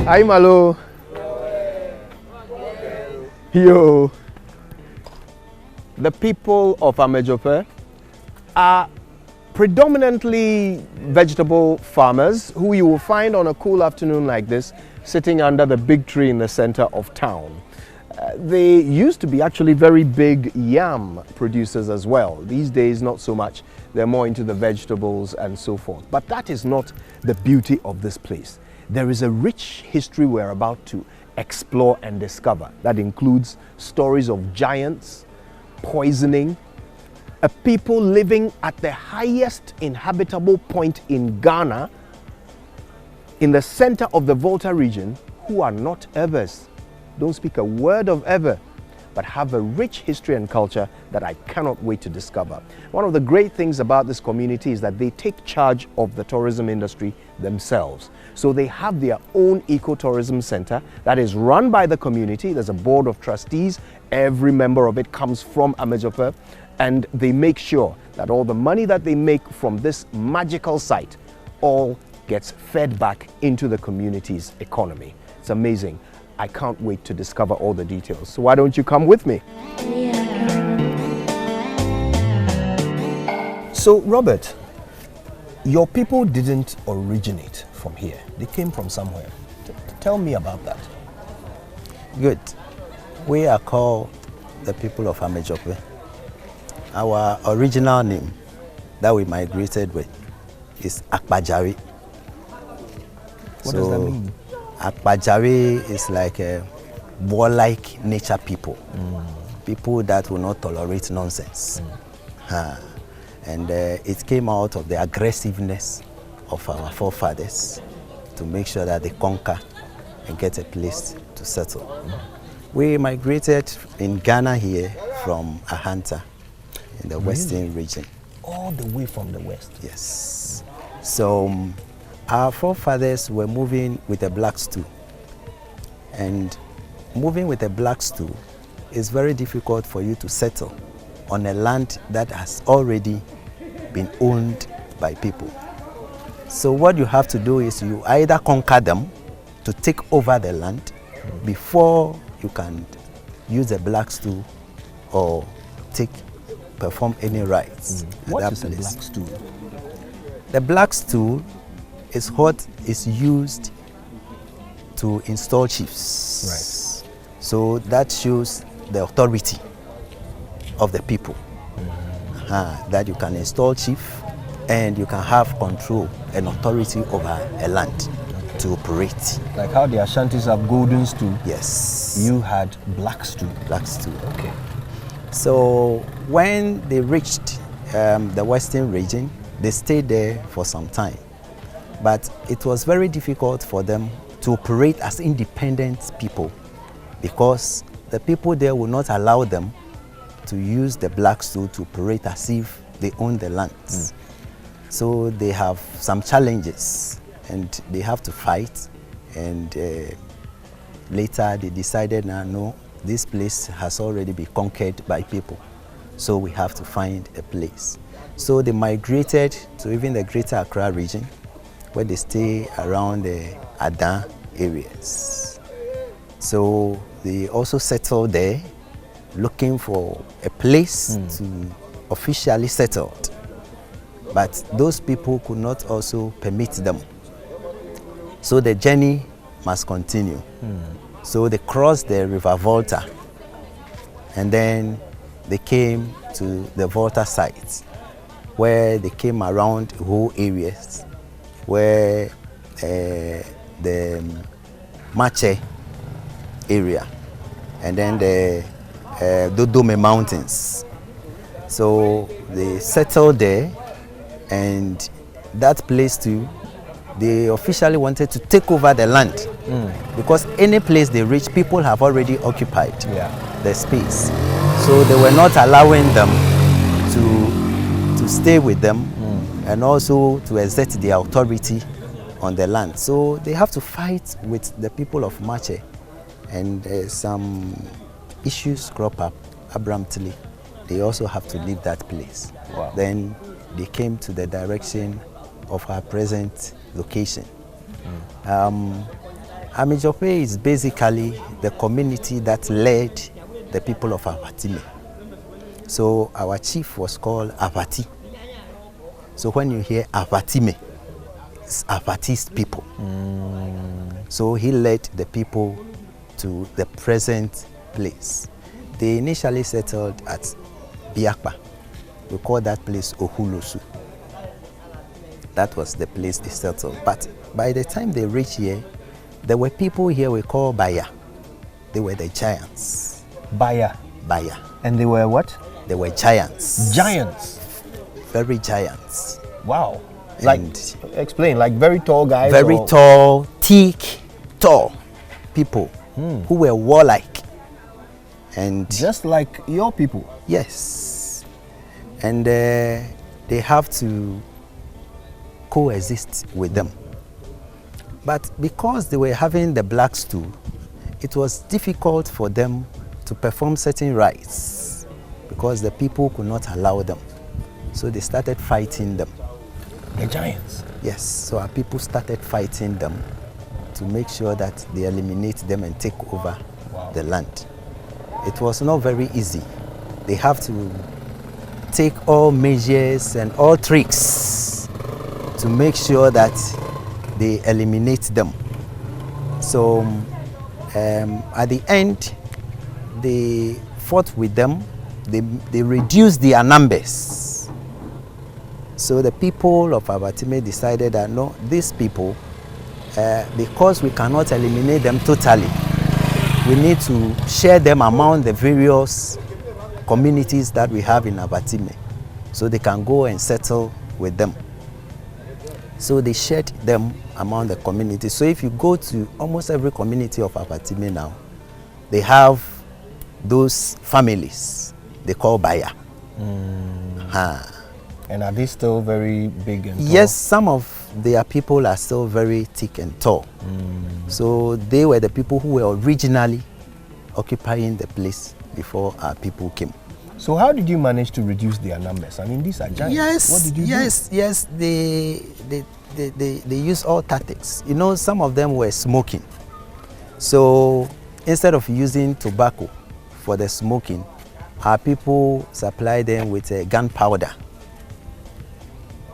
Hi, Malo. Yo. The people of Amedzofe are predominantly vegetable farmers who you will find on a cool afternoon like this sitting under the big tree in the center of town. They used to be actually very big yam producers as well. These days, not so much. They're more into the vegetables and so forth. But that is not the beauty of this place. There is a rich history we're about to explore and discover that includes stories of giants, poisoning, a people living at the highest inhabitable point in Ghana, in the center of the Volta region, who are not Evers, don't speak a word of Ever, but have a rich history and culture that I cannot wait to discover. One of the great things about this community is that they take charge of the tourism industry themselves. So they have their own ecotourism center that is run by the community. There's a board of trustees. Every member of it comes from Amedzofe, and they make sure that all the money that they make from this magical site all gets fed back into the community's economy. It's amazing. I can't wait to discover all the details. So why don't you come with me? Yeah. So Robert, your people didn't originate from here. They came from somewhere. Tell me about that. Good. We are called the people of Amedzofe. Our original name that we migrated with is Akpajari. What does that mean? Akpajari is like a warlike nature people. People that will not tolerate nonsense. And it came out of the aggressiveness of our forefathers to make sure that they conquer and get a place to settle. We migrated in Ghana here from Ahanta in the western region. All the way from the west? Yes. So our forefathers were moving with a black stool. And moving with a black stool is very difficult for you to settle on a land that has already been owned by people. So what you have to do is you either conquer them to take over the land before you can use a black stool or perform any rites. What is a black stool? The black stool is what is used to install chiefs. Right. So that shows the authority of the people. That you can install chief and you can have control and authority over a land to operate. Like how the Ashantis have golden stool. Yes. You had black stool. Black stool. Okay. So when they reached the western region, they stayed there for some time. But it was very difficult for them to operate as independent people because the people there would not allow them to use the black stool to operate as if they own the lands. So they have some challenges and they have to fight, and later they decided, no, this place has already been conquered by people, so we have to find a place. So they migrated to even the greater Accra region, where they stay around the Adan areas. So they also settled there, looking for a place to officially settle. But those people could not also permit them. So the journey must continue. So they crossed the river Volta, and then they came to the Volta site, where they came around whole areas, where the Mache area, and then the Dodome Mountains. So they settled there, and that place too, they officially wanted to take over the land Because any place they reach, people have already occupied the space. So they were not allowing them to stay with them and also to exert their authority on the land. So they have to fight with the people of Mache, and some issues crop up abruptly. They also have to leave that place. Wow. Then they came to the direction of our present location. Amedzofe is basically the community that led the people of Avatime. So our chief was called Avati. So when you hear Avatime, it's Avatist people. So he led the people to the present place. They initially settled at Biakpa. We call that place Ohulosu. That was the place they settled. But by the time they reached here, there were people here we call Baya. They were the giants. Baya. Baya. And they were what? They were giants. Giants. Very giants. Wow. Like, explain, like very tall guys? Very tall, thick, tall people who were warlike. And just like your people? Yes. And they have to coexist with them. But because they were having the blacks too, it was difficult for them to perform certain rites because the people could not allow them. So they started fighting them. The giants? Yes. So our people started fighting them to make sure that they eliminate them and take over the land. It was not very easy. They have to take all measures and all tricks to make sure that they eliminate them. So at the end, they fought with them. They reduced their numbers. So the people of Avatime decided that no, these people, because we cannot eliminate them totally, we need to share them among the various communities that we have in Avatime, so they can go and settle with them. So they shared them among the communities. So if you go to almost every community of Avatime now, they have those families they call Baya. And are they still very big and tall? Yes, some of their people are still very thick and tall. So they were the people who were originally occupying the place before our people came. So how did you manage to reduce their numbers? I mean, these are giants. Yes, what did you do? Yes, they use all tactics. You know, some of them were smoking. So instead of using tobacco for the smoking, our people supply them with gunpowder.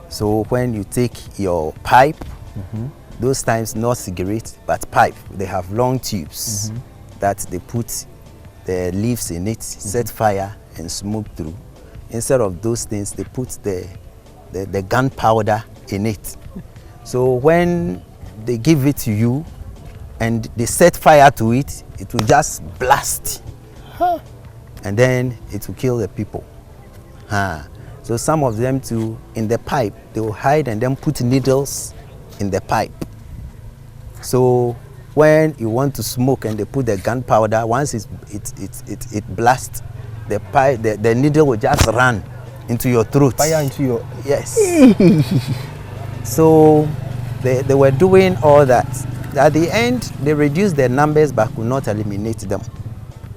So when you take your pipe, those times not cigarette but pipe, they have long tubes that they put the leaves in it, set fire and smoke through. Instead of those things, they put the gunpowder in it. So when they give it to you and they set fire to it, it will just blast. And then it will kill the people. So some of them too, in the pipe, they will hide and then put needles in the pipe. So when you want to smoke and they put the gunpowder, once it blasts, the pipe, the needle will just run into your throat. Fire into your... Yes. So they were doing all that. At the end, they reduced their numbers but could not eliminate them.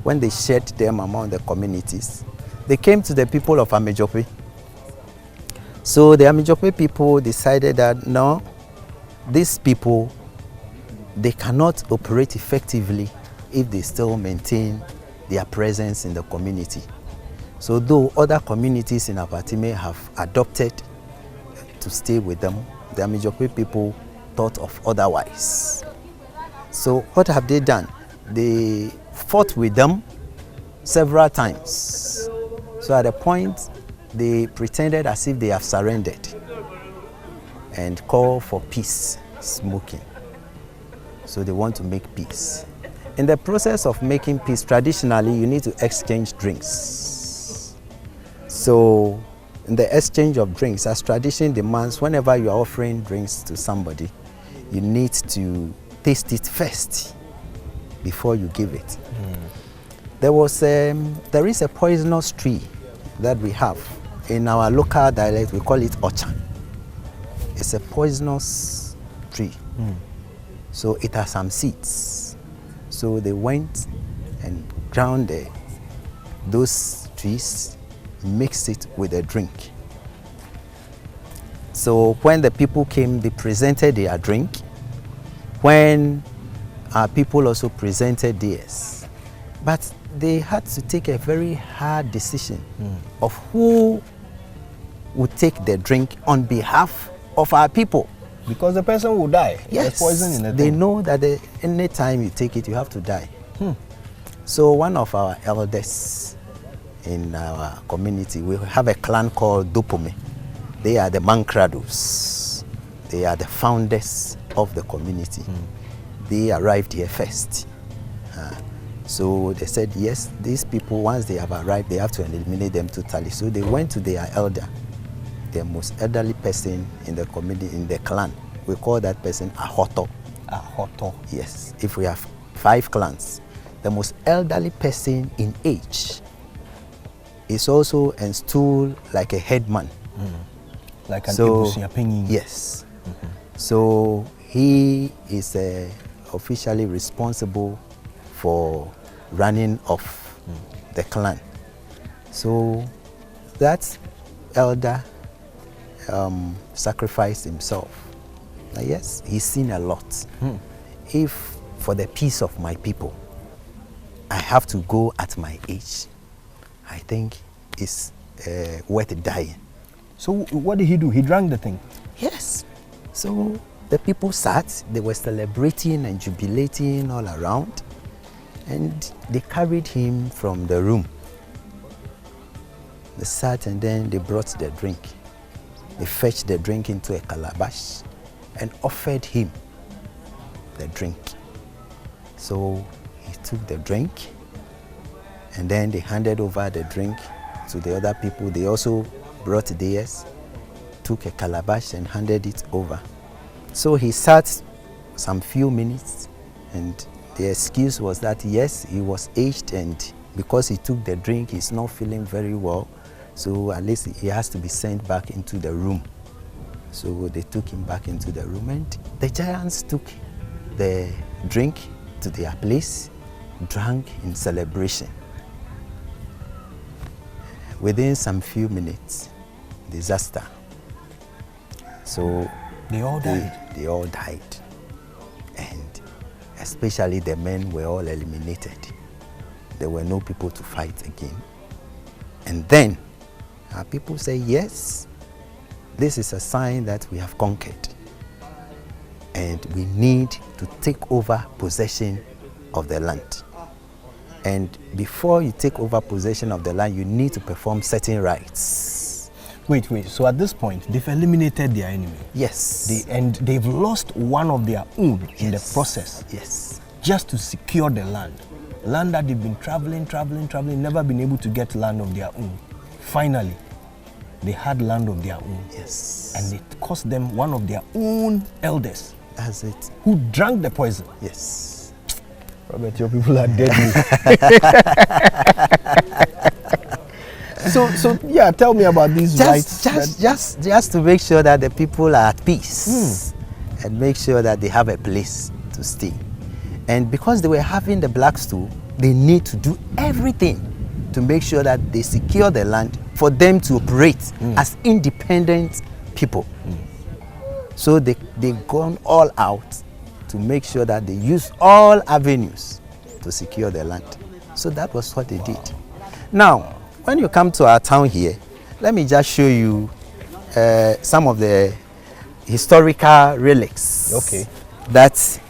When they shared them among the communities, they came to the people of Amedzofe. So the Amedzofe people decided that no, these people, they cannot operate effectively if they still maintain their presence in the community. So though other communities in Avatime have adopted to stay with them, the Amedzofe people thought of otherwise. So what have they done? They fought with them several times. So at a point, they pretended as if they have surrendered and called for peace, smoking. So they want to make peace. In the process of making peace, traditionally, you need to exchange drinks. So in the exchange of drinks, as tradition demands, whenever you are offering drinks to somebody, you need to taste it first before you give it. There is a poisonous tree that we have. In our local dialect, we call it ocha. It's a poisonous tree. So it has some seeds. So they went and ground those trees, mixed it with a drink. So when the people came, they presented their drink. When our people also presented theirs. But they had to take a very hard decision of who would take the drink on behalf of our people. Because the person will die. Yes, there's poison in the they thing. know that any time you take it, you have to die. So one of our elders in our community, we have a clan called Dopome. They are the Mankrados. They are the founders of the community. They arrived here first. So they said, yes, these people, once they have arrived, they have to eliminate them totally. So they went to their elder, the most elderly person in the community, in the clan. We call that person Ahoto. Ahoto. Yes. If we have 5 clans, the most elderly person in age is also installed like a headman. Like an Ibusiapeni. Yes. So he is officially responsible for running of the clan. So that elder sacrificed himself. Yes, he's seen a lot. If for the peace of my people, I have to go at my age, I think it's worth dying. So what did he do? He drank the thing? Yes. So the people sat, they were celebrating and jubilating all around, and they carried him from the room. They sat and then they brought the drink. They fetched the drink into a calabash and offered him the drink. So he took the drink and then they handed over the drink to the other people. They also brought theirs, took a calabash and handed it over. So he sat some few minutes, and the excuse was that yes, he was aged, and because he took the drink, he's not feeling very well, so at least he has to be sent back into the room. So they took him back into the room, and the giants took the drink to their place, drank in celebration. Within some few minutes, disaster. So they all died. They all died, and especially the men were all eliminated. There were no people to fight again. And then our people say, yes, this is a sign that we have conquered, and we need to take over possession of the land. And before you take over possession of the land, you need to perform certain rites. Wait. So at this point, they've eliminated their enemy. Yes. And they've lost one of their own in the process. Yes. Just to secure the land. Land that they've been traveling, never been able to get land of their own. Finally, they had land of their own. Yes. And it cost them one of their own elders. That's it. Who drank the poison. Yes. Robert, your people are dead. So yeah, tell me about these rights. Just to make sure that the people are at peace and make sure that they have a place to stay. And because they were having the black stool, they need to do everything to make sure that they secure the land for them to operate as independent people. So they gone all out to make sure that they use all avenues to secure the land. So that was what they did. Now, when you come to our town here, let me just show you some of the historical relics that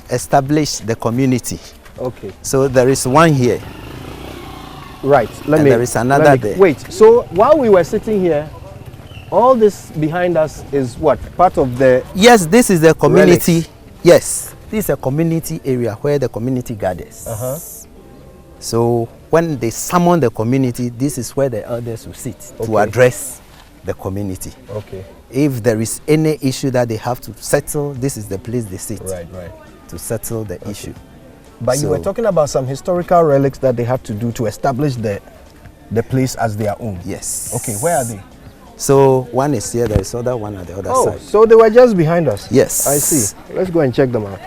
established the community. Okay. So there is one here. Right. There is another there. Wait. So while we were sitting here, all this behind us is what? Part of the... Yes, this is the community. Relics. Yes. This is a community area where the community gathers. So when they summon the community, this is where the elders will sit to address the community. Okay. If there is any issue that they have to settle, this is the place they sit Right. to settle the issue. But you were talking about some historical relics that they had to do to establish the place as their own. Yes. Okay, where are they? So one is here, there is other one at the other side. So they were just behind us. Yes. I see. Let's go and check them out.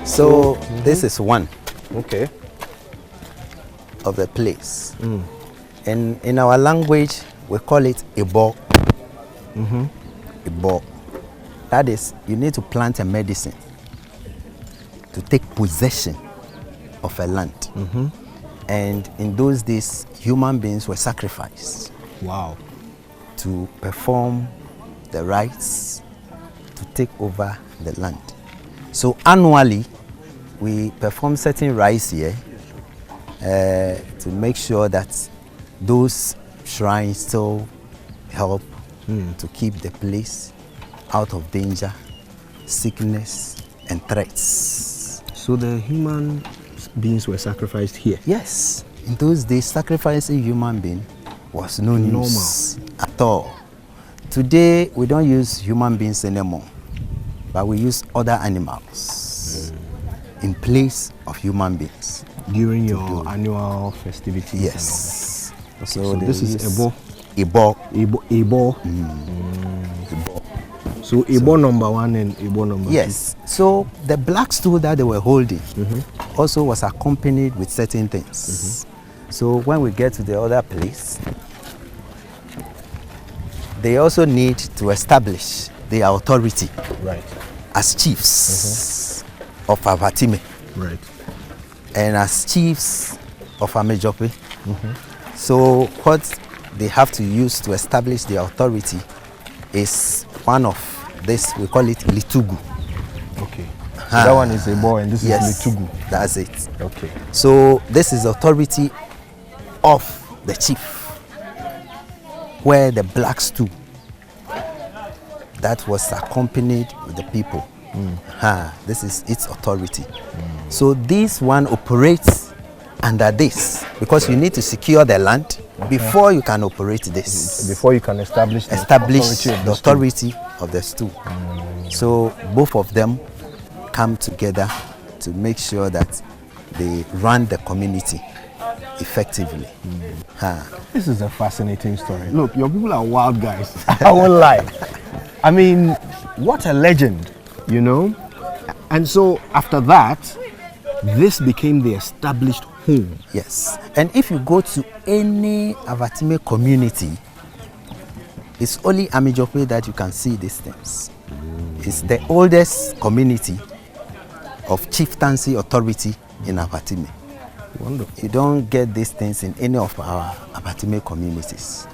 So this is one Okay. of the place. And in our language, we call it Ibo. Ibo. That is, you need to plant a medicine to take possession of a land. And in those days, human beings were sacrificed Wow. to perform the rites to take over the land. So annually, we perform certain rites here to make sure that those shrines still help to keep the place out of danger, sickness, and threats. So the human beings were sacrificed here. Yes, in those days, sacrificing human being was no news at all. Today, we don't use human beings anymore, but we use other animals in place of human beings. During your annual festivities. Yes. Okay, so this is Ebo. Ebo. Ebo. Ebo. So Ebo number 1 and Ebo number 2. Yes. So the black stool that they were holding also was accompanied with certain things. So when we get to the other place, they also need to establish their authority as chiefs of Avatime. Right. And as chiefs of Amedzofe. So what they have to use to establish their authority is one of this, we call it Litugu. Okay. So that one is Ebo and this is Litugu. That's it. Okay. So this is authority of the chief, where the black stool that was accompanied with the people. This is its authority. So this one operates under this because you need to secure the land before you can operate this. Before you can establish the authority of the stool. So both of them come together to make sure that they run the community effectively. This is a fascinating story. Look, your people are wild guys. I won't lie. I mean, what a legend, you know? And so after that, this became the established home. Yes. And if you go to any Avatime community, it's only Amedzofe that you can see these things. It's the oldest community of chieftaincy authority in Avatime. Wonderful. You don't get these things in any of our Avatime communities.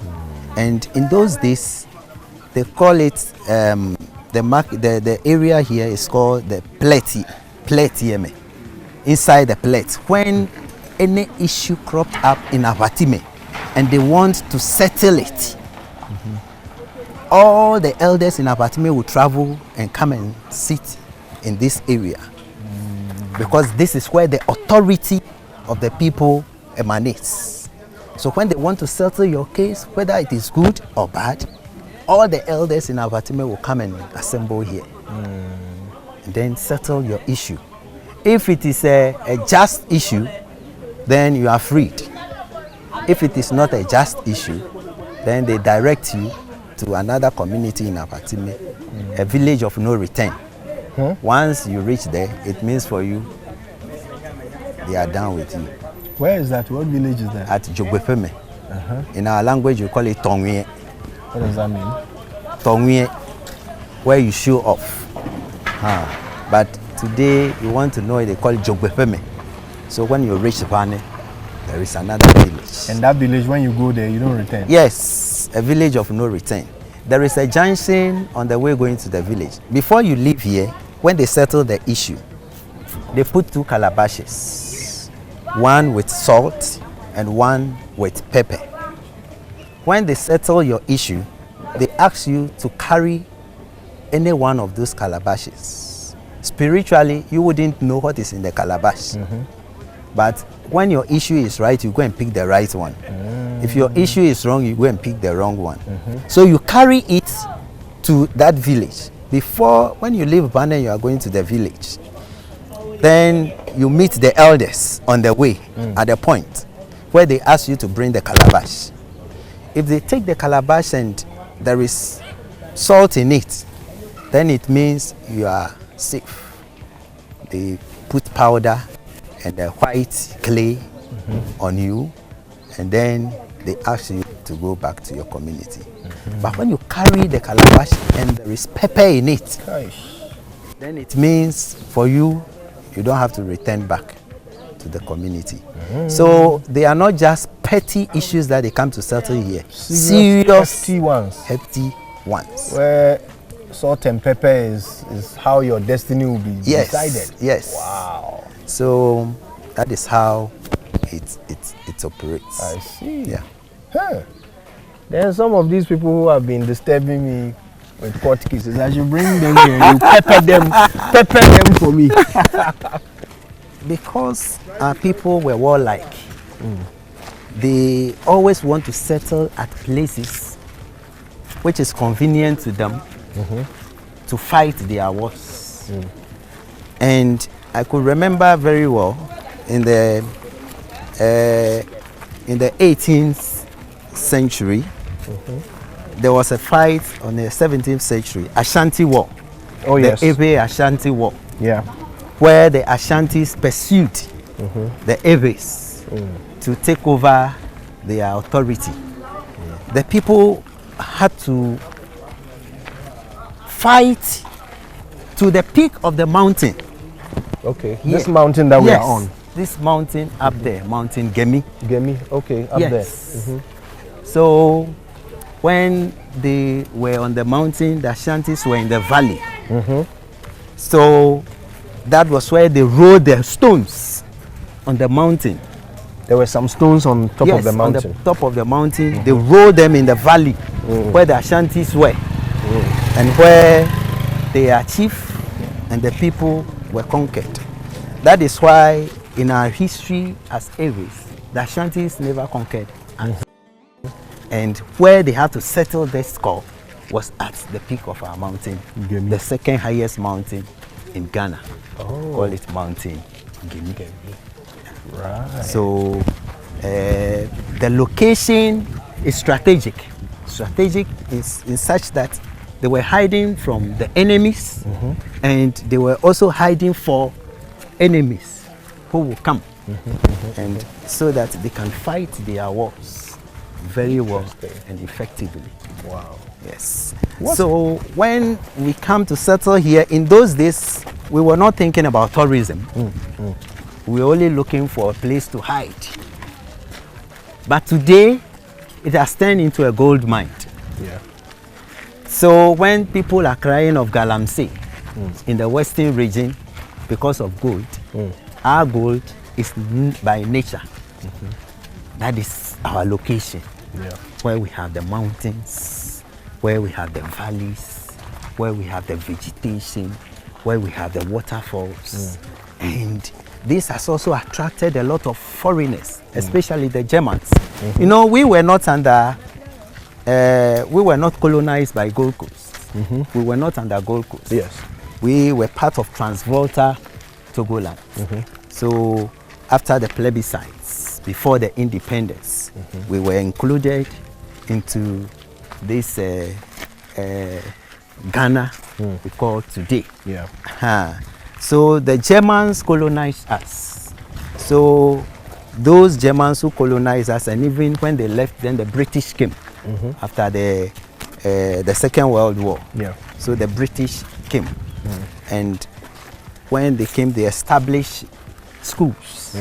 And in those days, they call it, the area here is called the Pletieme. Inside the plate, when any issue cropped up in Avatime and they want to settle it, all the elders in Avatime will travel and come and sit in this area because this is where the authority of the people emanates. So when they want to settle your case, whether it is good or bad, all the elders in Avatime will come and assemble here and then settle your issue. If it is a just issue, then you are freed. If it is not a just issue, then they direct you to another community in Avatime, a village of no return. Once you reach there, it means for you, they are done with you. Where is that? What village is that? At Jogbefeme. In our language, we call it Tongwe. What does that mean? Tongwe, where you show off. But today, you want to know it, they call it Jogbefeme. So when you reach Pane, there is another village. And that village, when you go there, you don't return? Yes, a village of no return. There is a junction on the way going to the village. Before you leave here, when they settle the issue, they put 2 calabashes, one with salt and one with pepper. When they settle your issue, they ask you to carry any one of those calabashes spiritually, you wouldn't know what is in the calabash. But when your issue is right, you go and pick the right one. If your issue is wrong, you go and pick the wrong one. So you carry it to that village. Before, when you leave Bana, you are going to the village. Then you meet the elders on the way at the point where they ask you to bring the calabash. If they take the calabash and there is salt in it, then it means you are safe. They put powder and the white clay on you, and then they ask you to go back to your community. But when you carry the calabash and there is pepper in it, then it means for you, you don't have to return back to the community. So they are not just petty issues that they come to settle here. Serious hefty ones. Hefty ones. Where salt and pepper is how your destiny will be decided. Yes. Wow. So that is how it operates. I see. Yeah. Huh. Then some of these people who have been disturbing me with court cases, I should bring them here. You pepper them for me. Because our people were warlike, they always want to settle at places which is convenient to them to fight their wars. And I could remember very well in the 18th century, there was a fight on the 17th century, Ashanti War. Oh yes. The Ebe Ashanti War. Yeah. Where the Ashantis pursued the Ebes to take over their authority. The people had to fight to the peak of the mountain. Okay. Here. This mountain that we are on. This mountain up there, Mountain Gemi. Gemi. Okay. Up there. So when they were on the mountain, the Ashantis were in the valley. So that was where they rolled their stones on the mountain. There were some stones on top of the mountain. On the top of the mountain. They rolled them in the valley where the Ashantis were and where their chief and the people were conquered. That is why in our history as Aries, the Ashantis never conquered. And where they had to settle their score was at the peak of our mountain, the second highest mountain in Ghana. Call it Mountain Gemi. Right. So the location is strategic. Strategic is in such that they were hiding from the enemies, and they were also hiding for enemies who will come, and so that they can fight their wars very well and effectively. Wow. Yes. So when we come to settle here, in those days, we were not thinking about tourism. We were only looking for a place to hide. But today, it has turned into a gold mine. Yeah. So when people are crying of Galamsey in the western region because of gold, our gold is by nature. That is our location, where we have the mountains, where we have the valleys, where we have the vegetation, where we have the waterfalls. And this has also attracted a lot of foreigners, especially the Germans. You know, we were not colonized by Gold Coast. We were not under Gold Coast. Yes. We were part of Volta, Togoland. So after the plebiscites, before the independence, we were included into this Ghana we call today. Yeah. So the Germans colonized us. So those Germans who colonized us, and even when they left, then the British came after the Second World War. Yeah. So the British came, and when they came, they established schools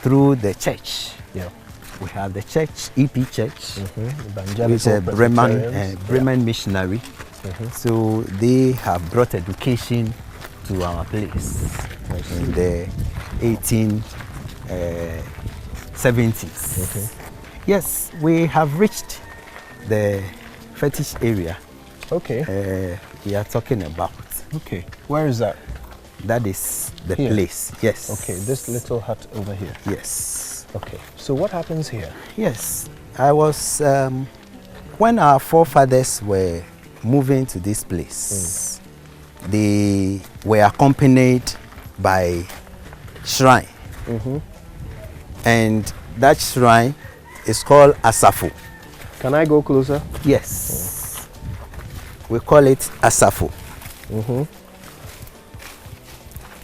through the church. Yeah. We have the church, EP Church, which is a Presbyterians. Bremen missionary. So they have brought education to our place in the 1870s. Yes, we have reached the fetish area. Okay. We are talking about. Okay. Where is that? That is the Here. place. Yes. Okay, this little hut over here. Yes. Okay, so what happens here? Yes. I was when our forefathers were moving to this place, they were accompanied by shrine. And that shrine is called Asafo. Can I go closer? Yes. We call it Asafo.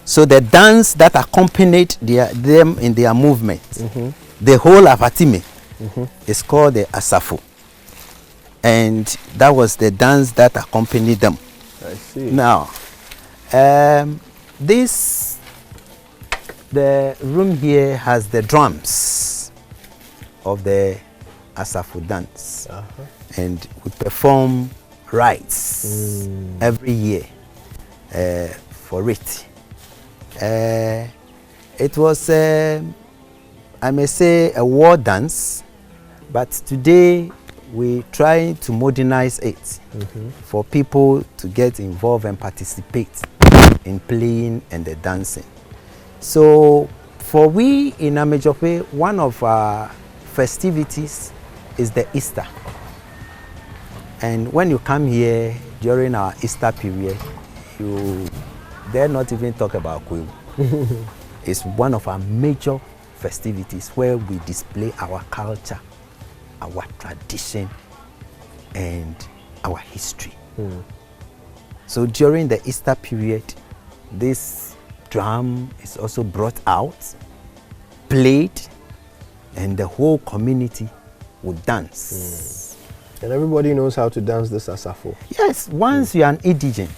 So the dance that accompanied them in their movement, the whole Apatime, is called the Asafo. And that was the dance that accompanied them. I see. Now, the room here has the drums of the Asafo dance. And we perform rites every year for it. It was, I may say, a war dance, but today we try to modernize it for people to get involved and participate in playing and the dancing. So for we in Amedzofe, one of our festivities is the Easter. And when you come here during our Easter period, you dare not even talk about Kwewu. It's one of our major festivities where we display our culture, our tradition, and our history. So during the Easter period, this drum is also brought out, played, and the whole community would dance. And everybody knows how to dance this Asafo. Yes, once you are an indigene,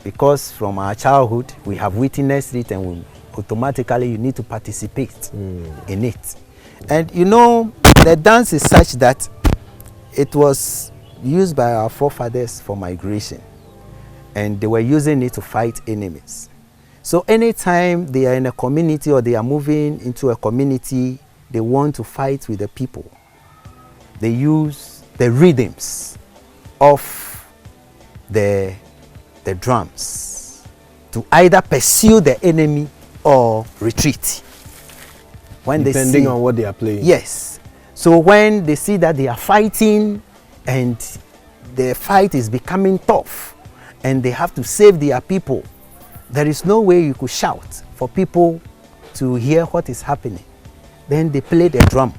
because from our childhood we have witnessed it, and automatically you need to participate in it. And you know, the dance is such that it was used by our forefathers for migration, and they were using it to fight enemies. So anytime they are in a community or they are moving into a community, they want to fight with the people, they use the rhythms of the drums to either pursue the enemy or retreat. When Depending on what they are playing. Yes. So when they see that they are fighting and the fight is becoming tough and they have to save their people, there is no way you could shout for people to hear what is happening. Then they play the drum.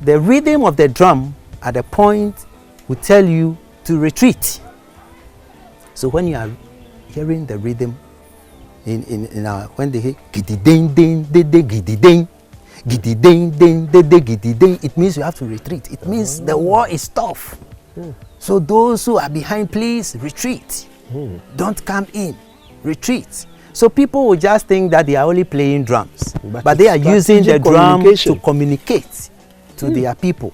The rhythm of the drum at a point will tell you to retreat. So when you are hearing the rhythm when they hear giddy ding ding ding giddy ding giddy ding ding ding giddy ding, it means you have to retreat. It means the war is tough. So those who are behind, please retreat. Don't come in. Retreat. So people will just think that they are only playing drums, but they are using the drum to communicate to their people.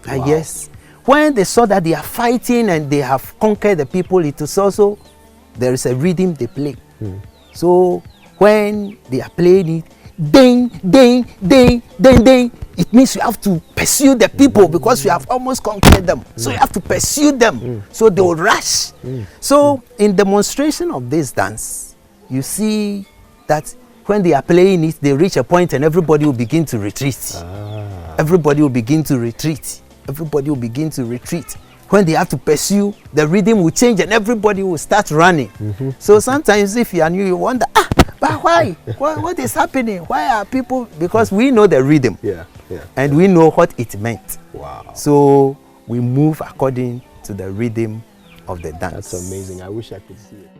Wow. Yes, when they saw that they are fighting and they have conquered the people, it is also, there is a rhythm they play. So when they are playing it, ding, ding, ding, ding, ding, it means you have to pursue the people because you have almost conquered them. So you have to pursue them. So they will rush. So in demonstration of this dance, you see that when they are playing it, they reach a point and everybody will begin to retreat. Everybody will begin to retreat. Everybody will begin to retreat. When they have to pursue, the rhythm will change and everybody will start running. So sometimes if you are new, you wonder, but why? What is happening? Why are people? Because we know the rhythm. And we know what it meant. Wow. So we move according to the rhythm of the dance. That's amazing. I wish I could see it.